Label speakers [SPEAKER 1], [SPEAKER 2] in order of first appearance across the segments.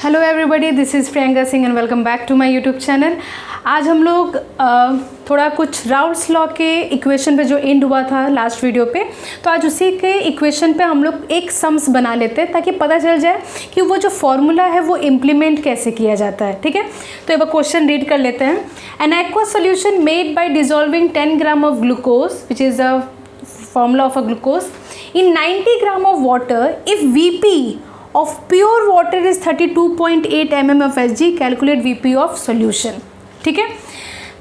[SPEAKER 1] Hello everybody, this is Priyanka Singh and welcome back to my YouTube channel. आज हम लोग थोड़ा कुछ राउल्ट्स लॉ के इक्वेशन पे जो एंड हुआ था लास्ट वीडियो पे, तो आज उसी के इक्वेशन पे हम लोग एक सम्स बना लेते हैं ताकि पता चल जाए कि वो जो फॉर्मूला है वो इम्प्लीमेंट कैसे किया जाता है। ठीक है, तो एक बार क्वेश्चन रीड कर लेते हैं। N aqua solution made by dissolving 10 gram of glucose which is a formula of a glucose in 90 gram of water if Vp of pure water is 32.8 mm of Hg, calculate Vp of solution। ठीक है,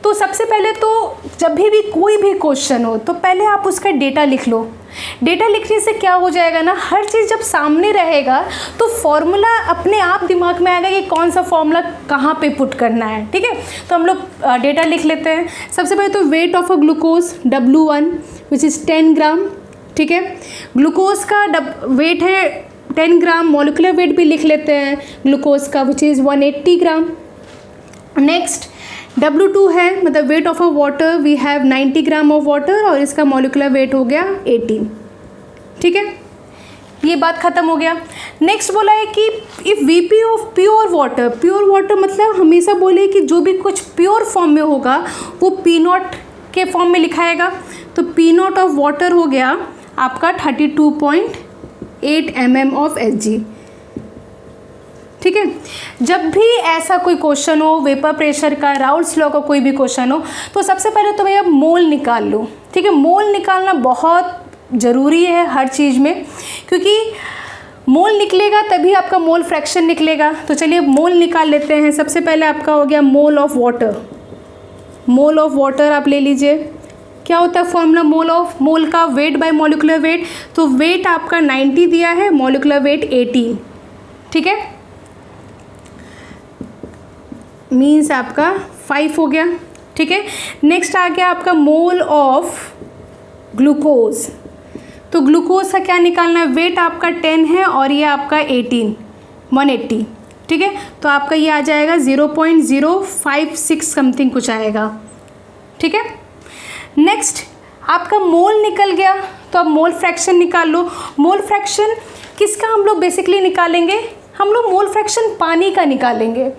[SPEAKER 1] तो सबसे पहले तो जब भी कोई भी क्वेश्चन हो तो पहले आप उसका डेटा लिख लो। डेटा लिखने से क्या हो जाएगा ना, हर चीज़ जब सामने रहेगा तो फॉर्मूला अपने आप दिमाग में आएगा कि कौन सा फॉर्मूला कहाँ पे पुट करना है। ठीक है, तो हम लोग डेटा लिख लेते हैं। सबसे पहले तो wait of a glucose W1 which is 10 ग्राम। ठीक है, ग्लूकोज का वेट है 10 ग्राम, मॉलिकुलर वेट भी लिख लेते हैं ग्लूकोज का which is 180 gram. Next W2 है, मतलब weight of a water we have 90 gram of water और इसका मॉलिकुलर वेट हो गया 18। ठीक है, ये बात ख़त्म हो गया। नेक्स्ट बोला है कि if Vp of pure water मतलब हमेशा बोले कि जो भी कुछ प्योर फॉर्म में होगा वो P0 के फॉर्म में लिखाएगा। तो P0 ऑफ वाटर हो गया आपका 32.8 mm ऑफ Hg। ठीक है, जब भी ऐसा कोई क्वेश्चन हो वेपर प्रेशर का, राउल्ट्स लॉ का कोई भी क्वेश्चन हो, तो सबसे पहले तो भैया मोल निकाल लो। ठीक है, मोल निकालना बहुत ज़रूरी है हर चीज़ में, क्योंकि मोल निकलेगा तभी आपका मोल फ्रैक्शन निकलेगा। तो चलिए मोल निकाल लेते हैं। सबसे पहले आपका हो गया mole of water. Mole of water आप ले लीजिए। क्या होता है फॉर्मूला मोल का वेट बाय मॉलिकुलर वेट, तो वेट आपका 90 दिया है, मॉलिकुलर वेट 18। ठीक है, मीन्स आपका 5 हो गया। ठीक है, नेक्स्ट आ गया आपका मोल ऑफ ग्लूकोज। तो ग्लूकोज का क्या निकालना है, वेट आपका 10 है और ये आपका 18 180। ठीक है, तो आपका ये आ जाएगा 0.056 समथिंग कुछ आएगा। ठीक है, नेक्स्ट आपका मोल निकल गया, तो अब मोल फ्रैक्शन निकाल लो। मोल फ्रैक्शन किसका हम लोग बेसिकली निकालेंगे, हम लोग मोल फ्रैक्शन पानी का निकालेंगे।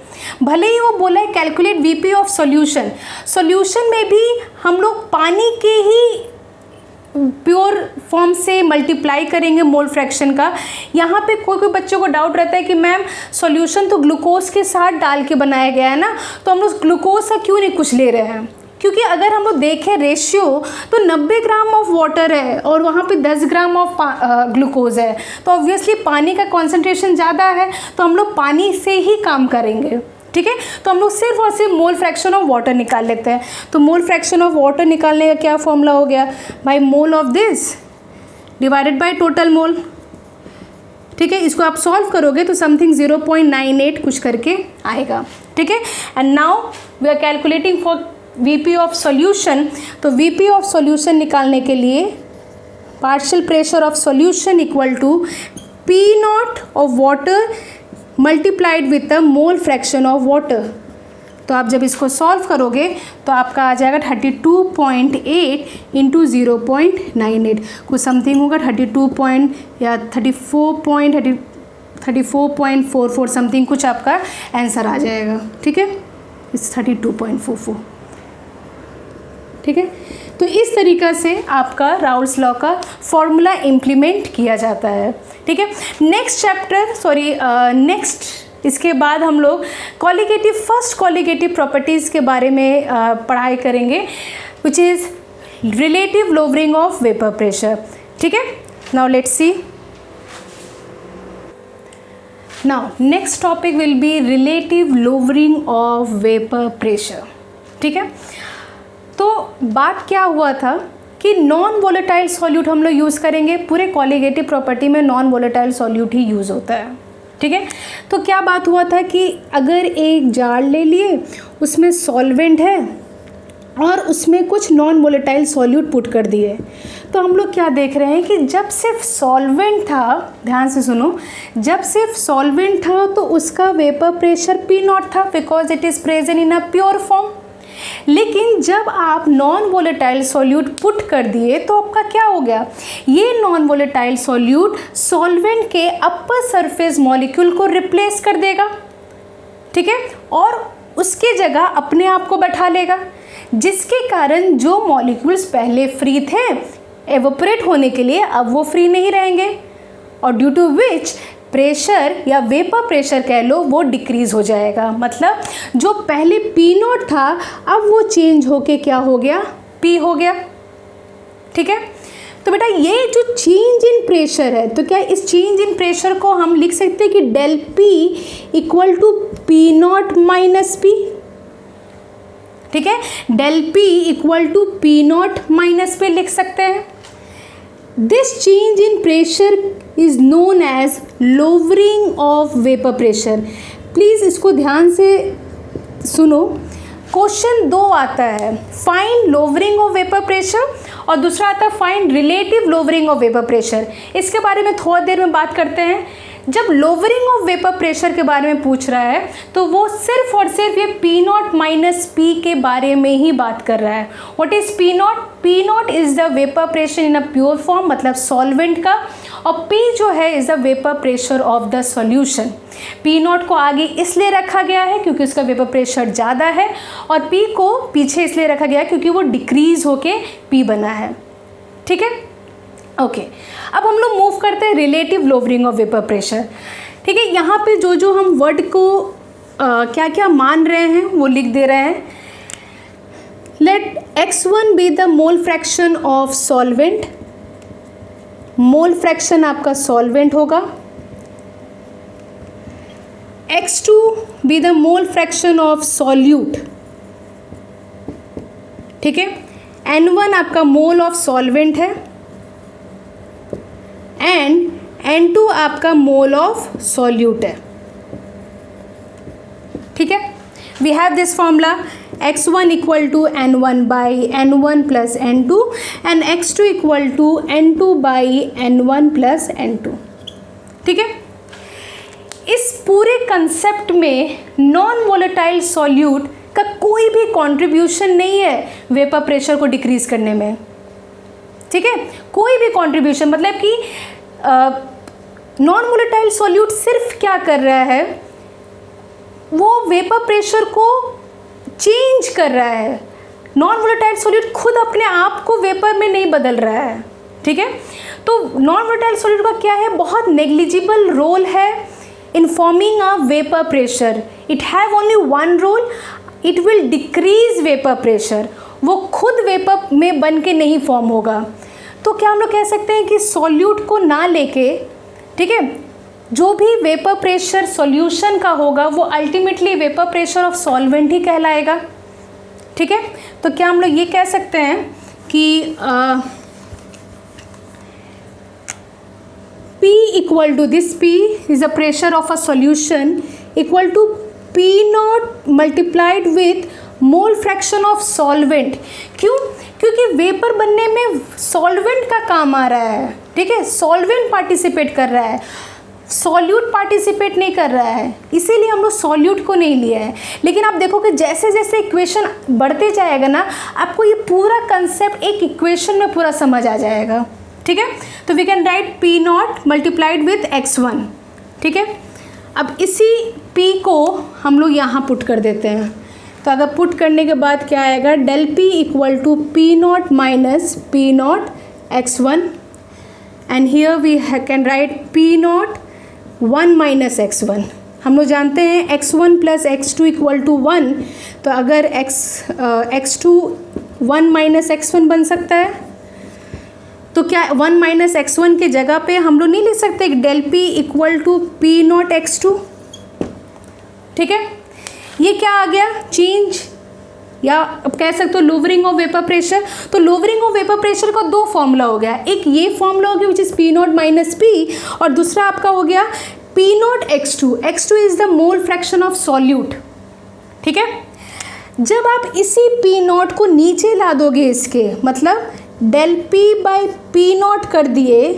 [SPEAKER 1] भले ही वो बोला है calculate Vp of solution, solution में भी हम लोग पानी के ही प्योर फॉर्म से मल्टीप्लाई करेंगे मोल फ्रैक्शन का। यहाँ पे कोई बच्चों को डाउट रहता है कि मैम सॉल्यूशन तो ग्लूकोज के साथ डाल के बनाया गया है ना, तो हम लोग ग्लूकोज का क्यों नहीं कुछ ले रहे हैं, क्योंकि अगर हम लोग देखें रेशियो तो 90 ग्राम ऑफ वाटर है और वहाँ पे 10 ग्राम ऑफ ग्लूकोज है, तो ऑब्वियसली पानी का कॉन्सेंट्रेशन ज़्यादा है, तो हम लोग पानी से ही काम करेंगे। ठीक है, तो हम लोग सिर्फ और सिर्फ मोल फ्रैक्शन ऑफ वाटर निकाल लेते हैं। तो मोल फ्रैक्शन ऑफ वाटर निकालने का क्या फॉर्मूला हो गया, by mole of this divided by total mole. ठीक है, इसको आप सॉल्व करोगे तो समथिंग 0.98 कुछ करके आएगा। ठीक है, and now we are calculating for Vp of solution. तो Vp ऑफ सॉल्यूशन निकालने के लिए partial pressure of solution equal to P0 of water multiplied with the mole fraction of water. तो आप जब इसको सॉल्व करोगे तो आपका आ जाएगा 32.8 इंटू 0.98 कुछ समथिंग होगा 34.44 समथिंग कुछ आपका आंसर आ जाएगा। ठीक है, इस 32.44। ठीक है, तो इस तरीक़ा से आपका राउल्ट्स लॉ का फॉर्मूला इम्प्लीमेंट किया जाता है। ठीक है, नेक्स्ट इसके बाद हम लोग फर्स्ट कॉलिगेटिव प्रॉपर्टीज़ के बारे में पढ़ाई करेंगे which is relative lowering of vapour pressure. ठीक है, now let's see. Now next topic will be relative lowering of vapour pressure. ठीक है, तो बात क्या हुआ था कि नॉन वोलेटाइल सॉल्यूट हम लोग यूज़ करेंगे। पूरे कॉलिगेटिव प्रॉपर्टी में नॉन वोलेटाइल सॉल्यूट ही यूज़ होता है। ठीक है, तो क्या बात हुआ था कि अगर एक जार ले लिए, उसमें सॉल्वेंट है और उसमें कुछ नॉन वोलेटाइल सॉल्यूट पुट कर दिए, तो हम लोग क्या देख रहे हैं कि जब सिर्फ सॉल्वेंट था, ध्यान से सुनो, जब सिर्फ सॉल्वेंट था तो उसका वेपर प्रेशर P0 था because it is present in a pure form. लेकिन जब आप नॉन वोलेटाइल सॉल्यूट पुट कर दिए तो आपका क्या हो गया, ये नॉन वोलेटाइल सॉल्यूट सॉल्वेंट के अपर सरफेस मॉलिक्यूल को रिप्लेस कर देगा। ठीक है, और उसके जगह अपने आप को बैठा लेगा, जिसके कारण जो मॉलिक्यूल्स पहले फ्री थे एवोपरेट होने के लिए अब वो फ्री नहीं रहेंगे, और ड्यू टू विच प्रेशर या वेपर प्रेशर कह लो वो डिक्रीज हो जाएगा। मतलब जो पहले P0 था अब वो चेंज होके क्या हो गया, P हो गया। ठीक है, तो बेटा ये जो चेंज इन प्रेशर है, तो क्या इस चेंज इन प्रेशर को हम लिख सकते हैं कि del P equal to P0 minus P। ठीक है, del P equal to P0 minus P लिख सकते हैं। This change in pressure is known as lowering of vapour pressure. Please इसको ध्यान से सुनो, क्वेश्चन 2 आता है, find lowering of vapour pressure, और दूसरा आता है find relative lowering of vapour pressure. इसके बारे में थोड़ी देर में बात करते हैं। जब लोवरिंग ऑफ वेपर प्रेशर के बारे में पूछ रहा है तो वो सिर्फ और सिर्फ ये P0 माइनस P के बारे में ही बात कर रहा है। What is P0? P0 is the vapour pressure in a pure form, मतलब सॉल्वेंट का, और P जो है is the vapour pressure of the solution. P0 को आगे इसलिए रखा गया है क्योंकि उसका वेपर प्रेशर ज़्यादा है, और P को पीछे इसलिए रखा गया है क्योंकि वो डिक्रीज होके P बना है। ठीक है, ओके। अब हम लोग मूव करते हैं relative lowering of vapour pressure. ठीक है, यहाँ पे जो जो हम वर्ड को क्या क्या मान रहे हैं वो लिख दे रहे हैं। Let x1 be the mole fraction of solvent, mole fraction आपका सॉल्वेंट होगा। x2 be the mole fraction of solute. ठीक है, n1 आपका मोल ऑफ सॉल्वेंट है, एंड N2 आपका मोल ऑफ सॉल्यूट है। ठीक है, we have this formula x1 equal to N1 by N1 plus N2 and x2 equal to N2 by N1 plus N2। ठीक है, इस पूरे कंसेप्ट में नॉन वोलेटाइल सॉल्यूट का कोई भी कंट्रीब्यूशन नहीं है वेपर प्रेशर को डिक्रीज करने में। ठीक है, कोई भी कंट्रीब्यूशन, मतलब कि नॉन वोलेटाइल सॉल्यूट सिर्फ क्या कर रहा है, वो वेपर प्रेशर को चेंज कर रहा है। नॉन वोलेटाइल सॉल्यूट खुद अपने आप को वेपर में नहीं बदल रहा है। ठीक है, तो नॉन वोलेटाइल सॉल्यूट का क्या है, बहुत नेग्लिजिबल रोल है in forming a vapour pressure. It have only one role, it will decrease vapour pressure. वो खुद वेपर में बन के नहीं फॉर्म होगा। तो क्या हम लोग कह सकते हैं कि सॉल्यूट को ना लेके, ठीक है, जो भी वेपर प्रेशर सॉल्यूशन का होगा वो ultimately vapour pressure of solvent ही कहलाएगा। ठीक है, तो क्या हम लोग ये कह सकते हैं कि P equal to this P is the pressure of a solution equal to P0 multiplied with mole fraction of solvent. क्यों? क्योंकि वेपर बनने में सॉल्वेंट का काम आ रहा है। ठीक है, सॉल्वेंट पार्टिसिपेट कर रहा है, सॉल्यूट पार्टिसिपेट नहीं कर रहा है, इसीलिए हम लोग सॉल्यूट को नहीं लिया है। लेकिन आप देखो कि जैसे जैसे इक्वेशन बढ़ते जाएगा ना, आपको ये पूरा कंसेप्ट एक इक्वेशन में पूरा समझ आ जाएगा। ठीक है, तो we can write P0 multiplied with x1। ठीक है, अब इसी P को हम लोग यहाँ पुट कर देते हैं। तो अगर पुट करने के बाद क्या आएगा, del P equal to P0 minus P0 x1, and here we can write P0 1 minus x1। हम लोग जानते हैं x1 plus x2 equal to 1, तो अगर x2 1 माइनस x1 बन सकता है, तो क्या 1 माइनस x1 के जगह पे हम लोग नहीं लिख सकते del P equal to P0 x2। ठीक है, ये क्या आ गया, चेंज, या अब कह सकते हो लोवरिंग ऑफ वेपर प्रेशर। तो लोवरिंग ऑफ वेपर प्रेशर का दो फॉर्मूला हो गया, एक ये फॉर्मूला हो गया which is P0 minus P, और दूसरा आपका हो गया P0 x2। x2 is the mole fraction of solute. ठीक है, जब आप इसी P0 को नीचे ला दोगे इसके, मतलब del P बाई P0 कर दिए,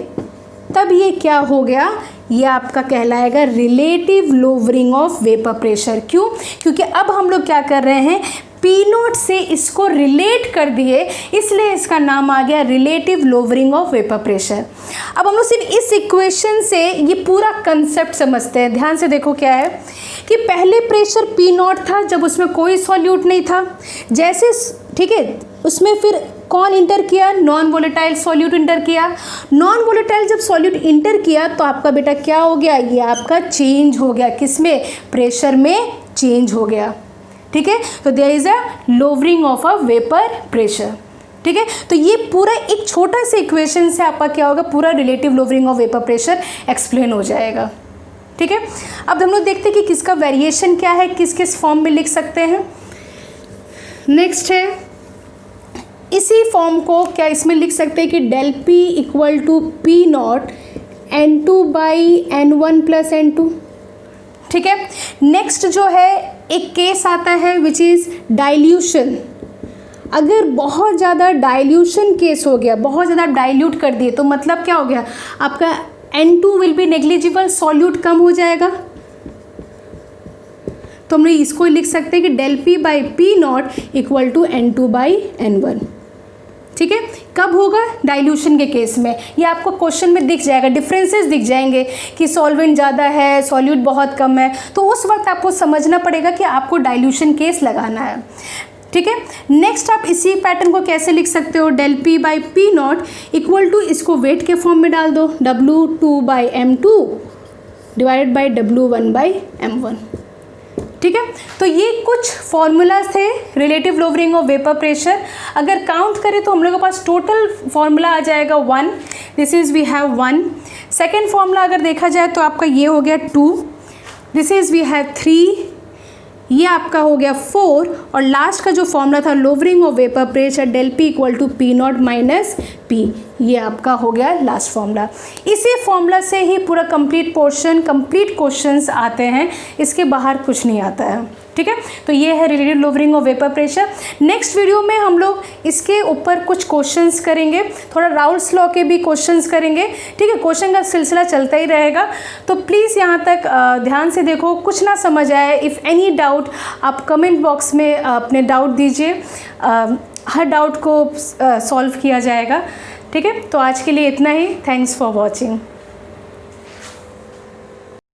[SPEAKER 1] तब ये क्या हो गया, ये आपका कहलाएगा relative lowering of vapour pressure. क्यों? क्योंकि अब हम लोग क्या कर रहे हैं, पी नॉट से इसको रिलेट कर दिए, इसलिए इसका नाम आ गया relative lowering of vapour pressure. अब हम लोग सिर्फ इस इक्वेशन से ये पूरा कंसेप्ट समझते हैं। ध्यान से देखो क्या है कि पहले प्रेशर पी नॉट था जब उसमें कोई सॉल्यूट नहीं था, जैसे ठीक है उसमें फिर कौन इंटर किया, नॉन वोलेटाइल सॉल्यूट इंटर किया। नॉन वोलेटाइल जब सॉल्यूट इंटर किया तो आपका बेटा क्या हो गया, ये आपका चेंज हो गया, किसमें, प्रेशर में चेंज हो गया। ठीक है, तो there is a lowering of a vapour pressure. ठीक है, तो ये पूरा एक छोटा सा इक्वेशन से आपका क्या होगा, पूरा relative lowering of vapour pressure explain हो जाएगा। ठीक है, अब हम लोग देखते हैं कि किसका वेरिएशन क्या है, किस किस फॉर्म में लिख सकते हैं। नेक्स्ट है इसी फॉर्म को क्या इसमें लिख सकते हैं कि del P equal to P naught N2 by N1 plus N2। ठीक है, नेक्स्ट जो है एक केस आता है विच इज़ डाइल्यूशन। अगर बहुत ज़्यादा डाइल्यूशन केस हो गया, बहुत ज़्यादा डाइल्यूट कर दिए, तो मतलब क्या हो गया, आपका N2 will be negligible, solute कम हो जाएगा। तो हम इसको लिख सकते हैं कि del P by P not equal to N2 by N1। ठीक है, कब होगा, डाइल्यूशन के केस में। ये आपको क्वेश्चन में दिख जाएगा, डिफरेंसेस दिख जाएंगे कि सॉल्वेंट ज़्यादा है, सॉल्यूट बहुत कम है, तो उस वक्त आपको समझना पड़ेगा कि आपको डाइल्यूशन केस लगाना है। ठीक है, नेक्स्ट आप इसी पैटर्न को कैसे लिख सकते हो, del P by P not equal to, इसको वेट के फॉर्म में डाल दो, W2 by M2 divided by W1 by M1। ठीक है, तो ये कुछ फॉर्मूलाज थे relative lowering of vapour pressure. अगर काउंट करें तो हम लोगों के पास टोटल फॉर्मूला आ जाएगा 1, this is we have 1। Second formula अगर देखा जाए तो आपका ये हो गया 2, दिस इज़ वी हैव 3, ये आपका हो गया 4, और लास्ट का जो फॉर्मूला था lowering of vapour pressure del P equal to P naught minus P, ये आपका हो गया लास्ट फॉर्मूला। इसी फॉर्मूला से ही पूरा कंप्लीट पोर्शन, कंप्लीट क्वेश्चंस आते हैं, इसके बाहर कुछ नहीं आता है। ठीक है, तो ये है relative lowering of vapour pressure. Next video में हम लोग इसके ऊपर कुछ क्वेश्चंस करेंगे, थोड़ा राउल्स लॉ के भी क्वेश्चंस करेंगे। ठीक है, क्वेश्चन का सिलसिला चलता ही रहेगा, तो प्लीज़ यहाँ तक ध्यान से देखो, कुछ ना समझ आए, इफ़ एनी डाउट आप कमेंट बॉक्स में अपने डाउट दीजिए, हर डाउट को सॉल्व किया जाएगा। ठीक है, तो आज के लिए इतना ही, थैंक्स फॉर वॉचिंग।